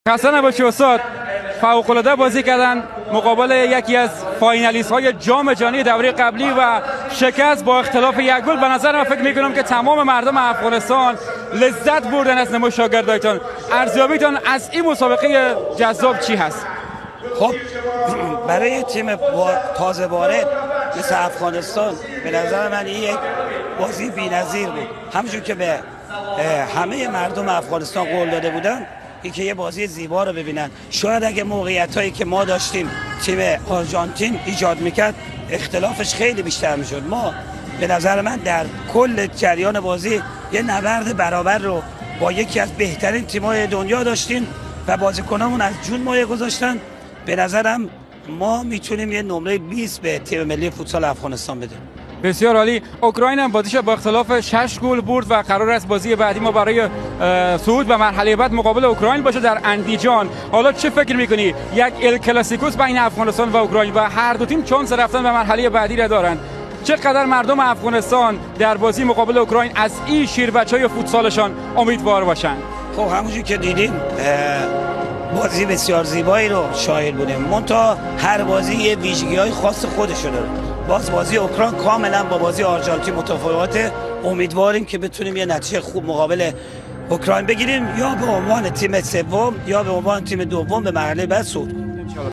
خسته نباشی استاد، فوق‌العاده بازی کردن مقابل یکی از فاینالیست های جام جهانی دوره قبلی و شکست با اختلاف یک گل. به نظر من فکر میکنم که تمام مردم افغانستان لذت بردن از نمای شاگردایتان. ارزیابیتان از این مسابقه جذاب چی هست؟ خب برای تیم تازه وارد مثل افغانستان به نظر من این یک بازی بی‌نظیر بود. همونجور که به همه مردم افغانستان قول داده بودن که یه بازی زیبا رو ببینن. شاید اگه موقعیتایی که ما داشتیم تیم آرژانتین ایجاد میکرد اختلافش خیلی بیشتر میشد. ما به نظر من در کل جریان بازی یه نبرد برابر رو با یکی از بهترین تیم‌های دنیا داشتیم و بازیکنامون از جون مایه گذاشتن. به نظرم ما میتونیم یه نمره 20 به تیم ملی فوتسال افغانستان بدیم. بسیار عالی. اوکراین هم بازیش با اختلاف 6 گل برد و قرار است بازی بعدی ما برای صعود به مرحله بعد مقابل اوکراین باشه در اندیجان. حالا چه فکر میکنی؟ یک ال کلاسیکوس بین افغانستان و اوکراین و هر دو تیم چانس رفتن به مرحله بعدی را دارند. چقدر مردم افغانستان در بازی مقابل اوکراین از این شیربچه‌های فوتسالشان امیدوار باشند؟ خب همونجوری که دیدیم بازی بسیار زیبایی رو شاهد بودیم. منتها هر بازی یه ویژگی‌های خاص خودشو داره. بازی اوکراین کاملا با بازی آرژانتین متفاوته. امیدواریم که بتونیم یه نتیجه خوب مقابل اوکراین بگیریم یا به عنوان تیم سوم یا به عنوان تیم دوم به مرحله بعد صعود کنیم.